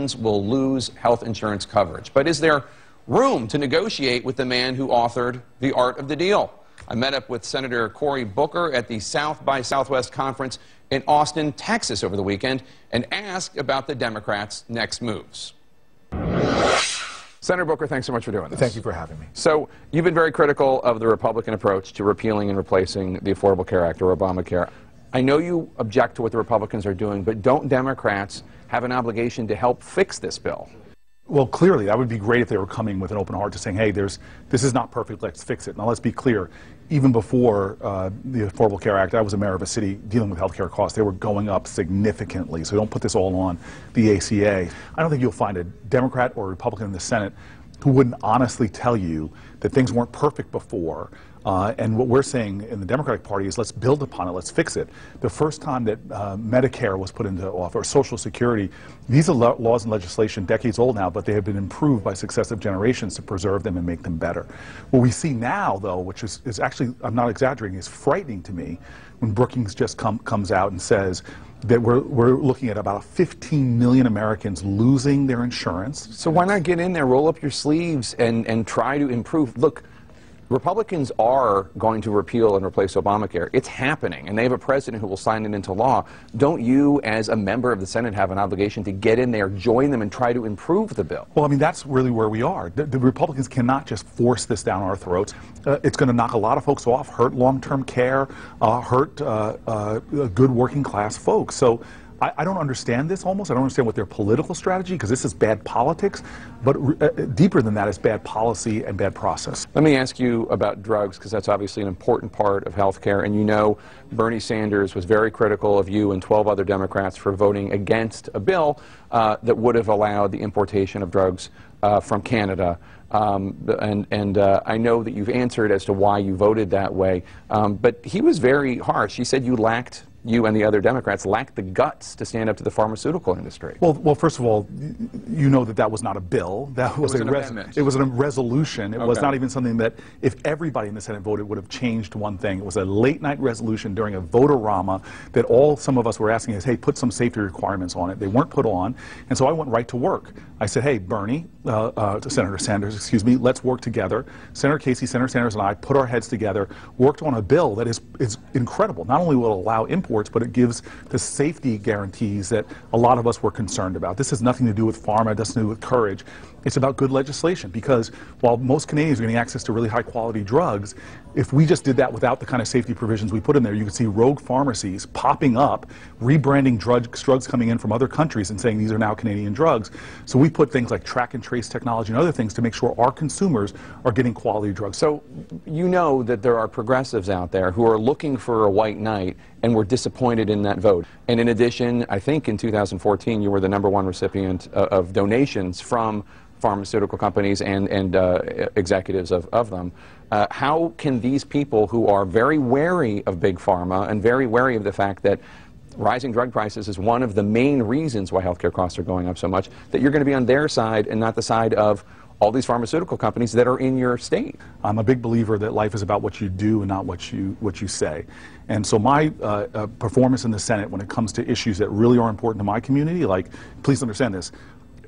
Republicans will lose health insurance coverage. But is there room to negotiate with the man who authored The Art of the Deal? I met up with Senator Cory at the South by Southwest conference in Austin, Texas over the weekend and asked about the Democrats' next moves. Senator Booker, thanks so much for doing this. Thank you for having me. So, you've been very critical of the Republican approach to repealing and replacing the Affordable Care Act, or Obamacare. I know you object to what the Republicans are doing, but don't Democrats have an obligation to help fix this bill? Well, clearly, that would be great if they were coming with an open heart to saying, hey, this is not perfect, let's fix it. Now, let's be clear. Even before the Affordable Care Act, I was a mayor of a city dealing with health care costs. They were going up significantly, so don't put this all on the ACA. I don't think you'll find a Democrat or a Republican in the Senate who wouldn't honestly tell you that things weren't perfect before. And what we're saying in the Democratic Party is let's build upon it, let's fix it. The first time that Medicare was put into office, or Social Security, these are laws and legislation decades old now, but they have been improved by successive generations to preserve them and make them better. What we see now, though, which is actually, I'm not exaggerating, is frightening to me, when Brookings just comes out and says that we're looking at about 15 million Americans losing their insurance. So why not get in there, roll up your sleeves, and try to improve? Look, Republicans are going to repeal and replace Obamacare. It's happening, and they have a president who will sign it into law. Don't you, as a member of the Senate, have an obligation to get in there, join them, and try to improve the bill? Well, I mean, that's really where we are. The Republicans cannot just force this down our throats. It's going to knock a lot of folks off, hurt long-term care, hurt good working-class folks. So I don't understand this almost. I don't understand what their political strategy, because this is bad politics, but deeper than that is bad policy and bad process. Let me ask you about drugs, because that's obviously an important part of health care, and you know Bernie Sanders was very critical of you and 12 other Democrats for voting against a bill that would have allowed the importation of drugs from Canada. I know that you've answered as to why you voted that way, but he was very harsh. He said you and the other Democrats lacked the guts to stand up to the pharmaceutical industry. Well, first of all, you know that was not a bill. That was an amendment. It was a resolution. It was not even something that, if everybody in the Senate voted, would have changed one thing. It was a late-night resolution during a vote-a-rama that some of us were asking is, hey, put some safety requirements on it. They weren't put on, and so I went right to work. I said, hey, Bernie, Senator Sanders, excuse me, let's work together. Senator Casey, Senator Sanders, and I put our heads together, worked on a bill that is incredible. Not only will it allow imports, but it gives the safety guarantees that a lot of us were concerned about. This has nothing to do with pharma, it doesn't do with courage. It's about good legislation, because while most Canadians are getting access to really high-quality drugs, if we just did that without the kind of safety provisions we put in there, you could see rogue pharmacies popping up, rebranding drugs coming in from other countries and saying these are now Canadian drugs. So we put things like track and trace technology and other things to make sure our consumers are getting quality drugs. So you know that there are progressives out there who are looking for a white knight and were disappointed in that vote. And in addition, I think in 2014 you were the #1 recipient of donations from pharmaceutical companies and executives of them. How can these people who are very wary of big pharma and very wary of the fact that rising drug prices is one of the main reasons why healthcare costs are going up so much, that you're going to be on their side and not the side of all these pharmaceutical companies that are in your state? I'm a big believer that life is about what you do and not what you say. And so my performance in the Senate when it comes to issues that really are important to my community, like, please understand this,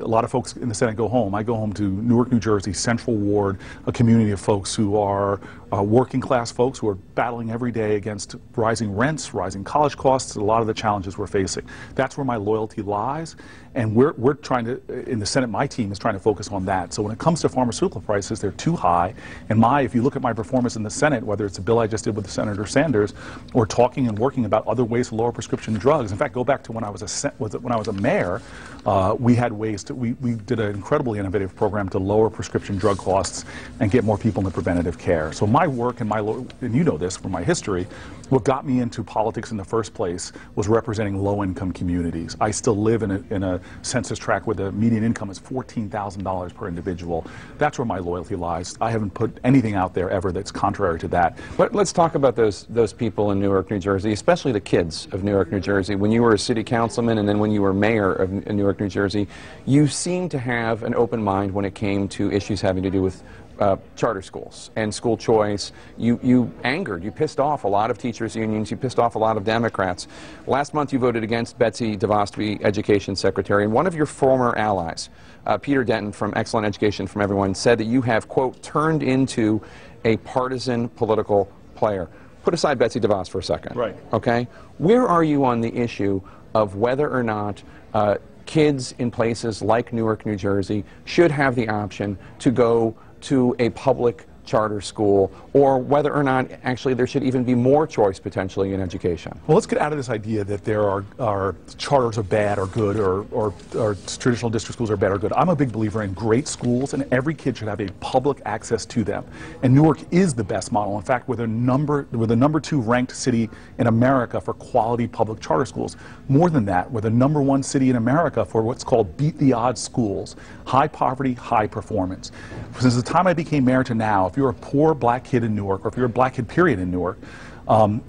a lot of folks in the Senate go home. I go home to Newark, New Jersey, Central Ward, a community of folks who are working class folks who are battling every day against rising rents, rising college costs, a lot of the challenges we're facing. That's where my loyalty lies, and we're trying to, in the Senate, my team is trying to focus on that. So when it comes to pharmaceutical prices, they're too high, and if you look at my performance in the Senate, whether it's a bill I just did with Senator Sanders, or talking and working about other ways to lower prescription drugs. In fact, go back to when I was a mayor, we had ways to, we did an incredibly innovative program to lower prescription drug costs and get more people into preventative care. So my work and you know this from my history, what got me into politics in the first place was representing low-income communities. I still live in a census tract where the median income is $14,000 per individual. That's where my loyalty lies. I haven't put anything out there ever that's contrary to that. But let's talk about those people in Newark, New Jersey, especially the kids of Newark, New Jersey. When you were a city councilman and then when you were mayor of Newark, New Jersey, you seemed to have an open mind when it came to issues having to do with charter schools and school choice. You pissed off a lot of teachers' unions, you pissed off a lot of Democrats. Last month you voted against Betsy DeVos to be Education Secretary, and one of your former allies, Peter Denton from Excellent Education from Everyone, said that you have, quote, turned into a partisan political player. Put aside Betsy DeVos for a second. Right. Okay? Where are you on the issue of whether or not kids in places like Newark, New Jersey should have the option to go to a public charter school, or whether or not actually there should even be more choice potentially in education? Well, let's get out of this idea that there are charters are bad or good, or traditional district schools are bad or good. I'm a big believer in great schools, and every kid should have a public access to them. And Newark is the best model. In fact, we're the number 2 ranked city in America for quality public charter schools. More than that, we're the number 1 city in America for what's called beat the odds schools. High poverty, high performance. Since the time I became mayor to now, if you're a poor black kid in Newark, or if you're a black kid period in Newark,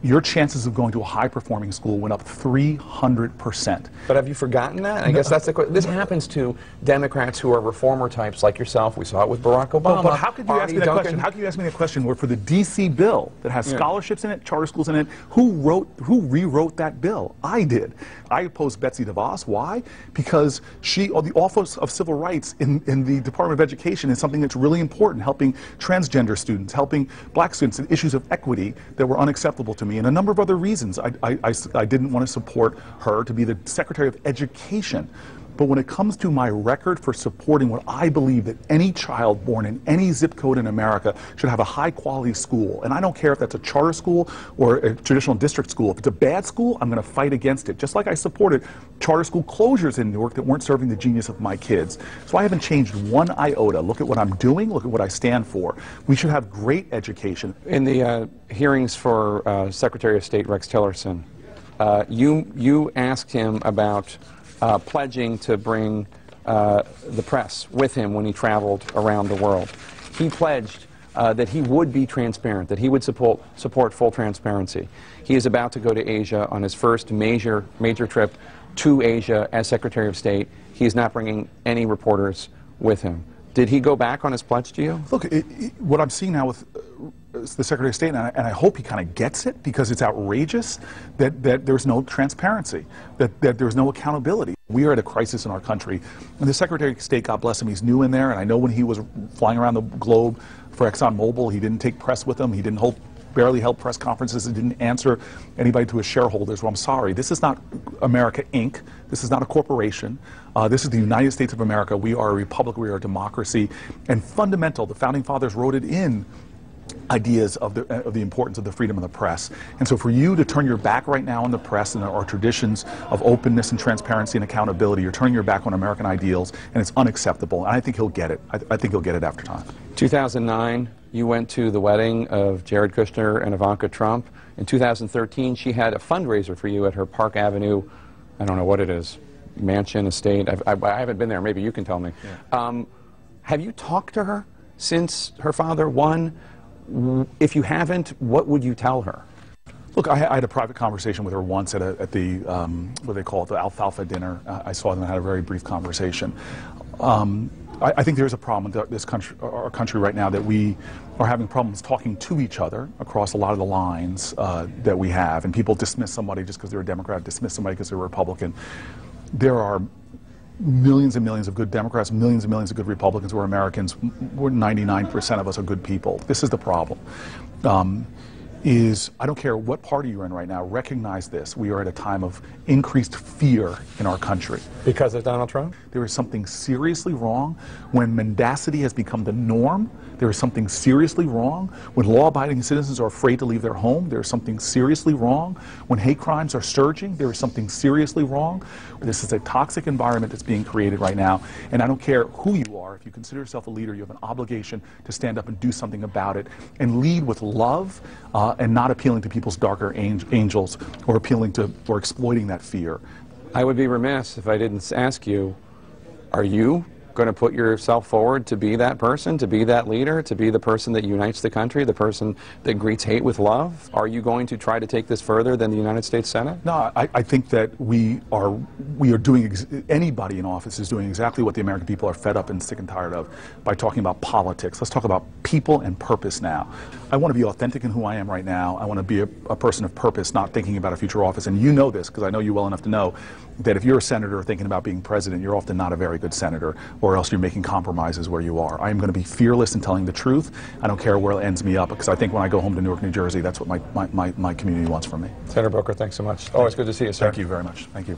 your chances of going to a high-performing school went up 300%. But have you forgotten that? I guess that's the question. This happens to Democrats who are reformer types like yourself. We saw it with Barack Obama. But how could you ask me that question? How can you ask me that question where for the D.C. bill that has scholarships in it, charter schools in it, who rewrote that bill? I did. I opposed Betsy DeVos. Why? Because the Office of Civil Rights in the Department of Education is something that's really important, helping transgender students, helping black students, and issues of equity that were unacceptable to me, and a number of other reasons. I didn't want to support her to be the Secretary of Education. But when it comes to my record for supporting what I believe that any child born in any zip code in America should have a high-quality school, and I don't care if that's a charter school or a traditional district school. If it's a bad school, I'm going to fight against it, just like I supported charter school closures in Newark that weren't serving the genius of my kids. So I haven't changed one iota. Look at what I'm doing. Look at what I stand for. We should have great education. In the hearings for Secretary of State Rex Tillerson, you asked him about pledging to bring the press with him when he traveled around the world. He pledged that he would be transparent, that he would support full transparency. He is about to go to Asia on his first major trip to Asia as Secretary of State. He is not bringing any reporters with him. Did he go back on his pledge to you? Look, what I'm seeing now with the Secretary of State, and I hope he kind of gets it, because it's outrageous that there's no transparency, that there's no accountability. We are at a crisis in our country. And the Secretary of State, God bless him, he's new in there, and I know when he was flying around the globe for ExxonMobil, he didn't take press with him, he didn't barely held press conferences, he didn't answer anybody to his shareholders. Well, I'm sorry, this is not America, Inc. This is not a corporation. This is the United States of America. We are a republic, we are a democracy, and fundamental, the Founding Fathers wrote it in ideas of the importance of the freedom of the press. And so for you to turn your back right now on the press and our traditions of openness and transparency and accountability, you're turning your back on American ideals, and it's unacceptable. And I think he'll get it. I think he'll get it after time. 2009, you went to the wedding of Jared Kushner and Ivanka Trump. In 2013, she had a fundraiser for you at her Park Avenue, I don't know what it is, mansion, estate. I haven't been there. Maybe you can tell me. Yeah. Have you talked to her since her father won? If you haven't, what would you tell her? Look, I had a private conversation with her once at the what they call it, the alfalfa dinner. I saw them and had a very brief conversation. I think there's a problem with this country, our country right now, that we are having problems talking to each other across a lot of the lines that we have, and people dismiss somebody just because they're a Democrat, dismiss somebody because they're a Republican. There are millions and millions of good Democrats, millions and millions of good Republicans. We're Americans. We're 99% of us are good people. This is the problem. I don't care what party you're in right now, recognize this. We are at a time of increased fear in our country. Because of Donald Trump? There is something seriously wrong when mendacity has become the norm. There is something seriously wrong when law-abiding citizens are afraid to leave their home. There is something seriously wrong when hate crimes are surging. There is something seriously wrong. This is a toxic environment that's being created right now, and I don't care who you are. If you consider yourself a leader, you have an obligation to stand up and do something about it, and lead with love and not appealing to people's darker angels or appealing to or exploiting that fear. I would be remiss if I didn't ask you, are you going to put yourself forward to be that person, to be that leader, to be the person that unites the country, the person that greets hate with love? Are you going to try to take this further than the United States Senate? No, I think that we are doing, anybody in office is doing exactly what the American people are fed up and sick and tired of by talking about politics. Let's talk about people and purpose now. I want to be authentic in who I am right now. I want to be a person of purpose, not thinking about a future office. And you know this, because I know you well enough to know that if you're a senator thinking about being president, you're often not a very good senator, or else you're making compromises where you are. I am going to be fearless in telling the truth. I don't care where it ends me up, because I think when I go home to Newark, New Jersey, that's what my community wants from me. Senator Booker, thanks so much. Always good to see you, sir. Thank you very much. Thank you.